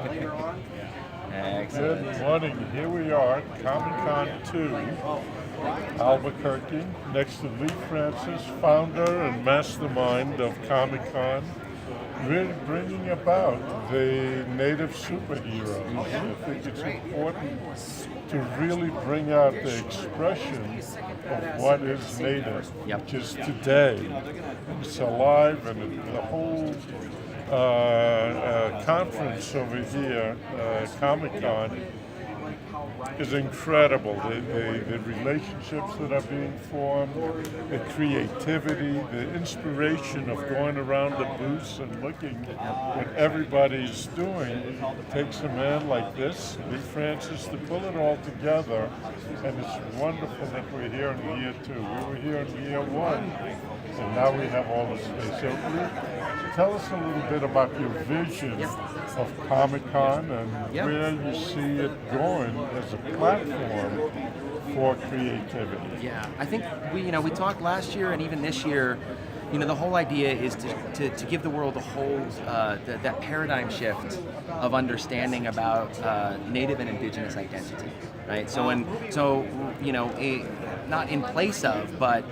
Excellent. Good morning. Here we are at Comic-Con 2, Albuquerque, next to Lee Francis, founder and mastermind of Comic-Con, really bringing about the native superheroes. I think it's important to really bring out the expression of what is native, which is today. It's alive, and the whole conference over here, Comic-Con, is incredible. The relationships that are being formed, the creativity, the inspiration of going around the booths and looking what everybody's doing takes a man like this, Lee Francis, to pull it all together. And it's wonderful that we're here in year 2. We were here in year 1, and now we have all the space. So Lee, tell us a little bit about your vision of Comic-Con and where you see it going as a platform for creativity. Yeah, I think we talked last year and even this year. The whole idea is to give the world a whole that paradigm shift of understanding about Native and Indigenous identity, right? Not in place of, but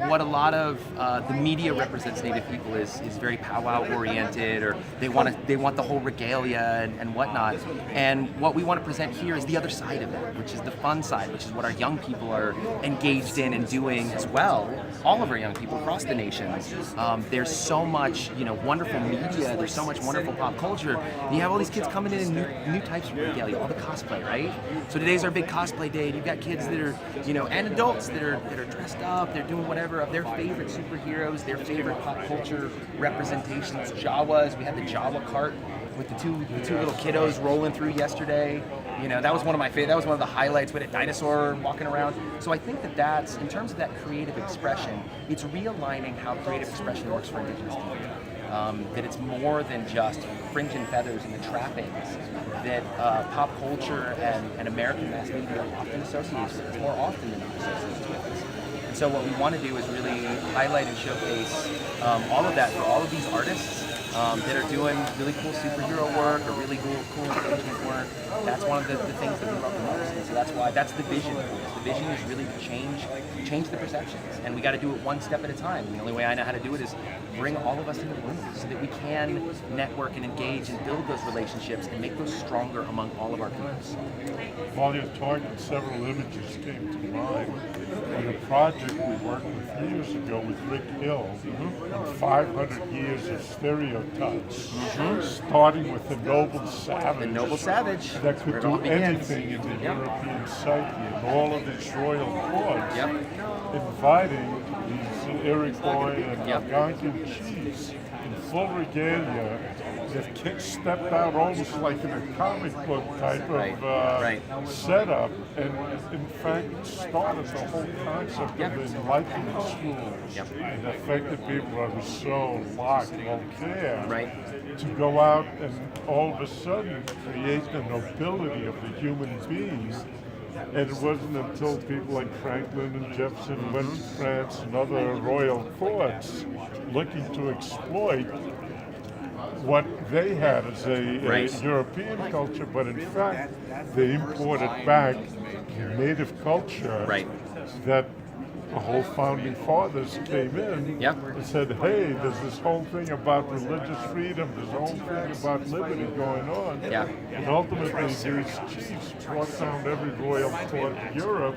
what a lot of the media represents Native people is very powwow oriented, or they want the whole regalia and whatnot. And what we want to present here is the other side of it, which is the fun side, which is what our young people are engaged in and doing as well. All of our young people across the nation. There's so much wonderful media. There's so much wonderful pop culture. And you have all these kids coming in new types of regalia, all the cosplay, right? So today's our big cosplay day. And you've got kids that are and adults that are dressed up. They're doing whatever of their favorite superheroes, their favorite pop culture representations. Jawas, we had the Jawa cart with the two little kiddos rolling through yesterday. That was one of my favorite. That was one of the highlights with a dinosaur walking around. So I think that's in terms of that creative expression, it's realigning how creative expression works for Indigenous people. That it's more than just fringe and feathers and the trappings that pop culture and American mass media are often associated with. It's more often than not associated with us. So what we want to do is really highlight and showcase all of that for all of these artists that are doing really cool superhero work or really cool engagement work. That's one of the things that we love the most. And so that's the vision for this. The vision is really to change the perceptions. And we got to do it one step at a time. The only way I know how to do it is bring all of us into the room so that we can network and engage and build those relationships and make those stronger among all of our groups. While you're talking, several images came to mind. In a project we worked with years ago with Rick Hill, on 500 years of stereotypes, starting with the noble savage. The noble savage. That could do anything in the European psyche, and all of its royal courts, inviting these Iroquois and Algonquin chiefs in full regalia that stepped out almost like in a comic book type of setup, and in fact started the whole concept of enlightenment schools and affected people that were so locked, won't care, to go out and all of a sudden create the nobility of the human beings. And it wasn't until people like Franklin and Jefferson went to France and other royal courts looking to exploit what they had as a European culture, but in fact they imported back native culture that the whole founding fathers came in and said, hey, there's this whole thing about religious freedom, there's a whole thing about liberty going on. And ultimately these chiefs brought down every royal court in Europe,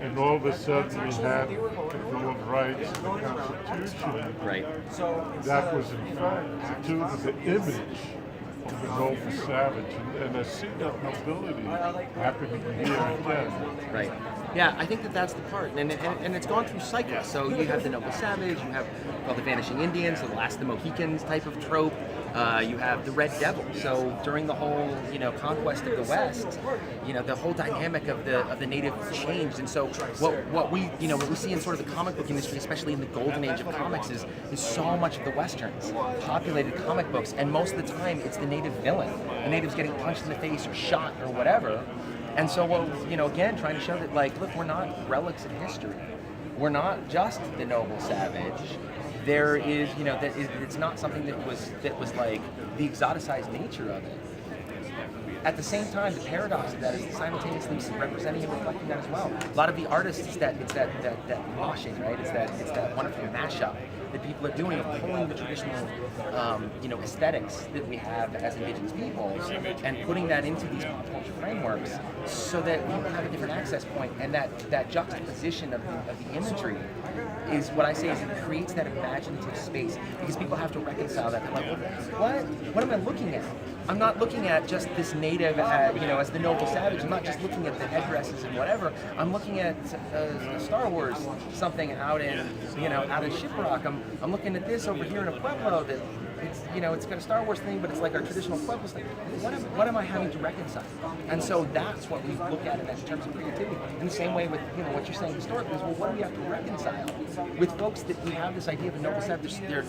and all of a sudden we had the Bill of Rights and the Constitution. That was in fact due to the image of the noble savage, and I see that nobility happening here again. Yeah, I think that's the part, and it's gone through cycles. So you have the noble savage, you have called the vanishing Indians, so the last of the Mohicans type of trope. You have the Red Devil. So during the whole conquest of the West, the whole dynamic of the native changed. And so what we see in sort of the comic book industry, especially in the golden age of comics, is so much of the westerns populated comic books, and most of the time it's the native villain. The native's getting punched in the face or shot or whatever. And so, again, trying to show that, look, we're not relics of history. We're not just the noble savage. There is, it's not something that was like the exoticized nature of it. at the same time, the paradox of that is simultaneously representing and reflecting that as well. A lot of the artists, it's that moshing, right? It's that wonderful mashup that people are doing of pulling the traditional, aesthetics that we have as Indigenous peoples and putting that into these pop culture frameworks, so that we have a different access point, and that juxtaposition of the imagery is what I say is it creates that imaginative space, because people have to reconcile that. They're like, what am I looking at? I'm not looking at just this native, as the noble savage. I'm not just looking at the headdresses and whatever. I'm looking at Star Wars, something out in Shiprock. I'm looking at this over here in a Pueblo that it's got a Star Wars thing, but it's like our traditional Pueblo thing. What am I having to reconcile? And so that's what we look at in terms of creativity. In the same way with what you're saying historically is, well, what do we have to reconcile with folks that we have this idea of a noble savage? They're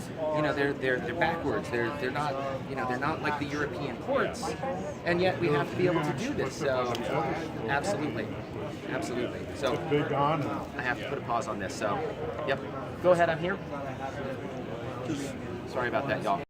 backwards. They're not like the European courts, and yet we have to be able to do this. So absolutely. So It's a big honor. I have to put a pause on this. So, yep. Go ahead. I'm here. Sorry about that, y'all.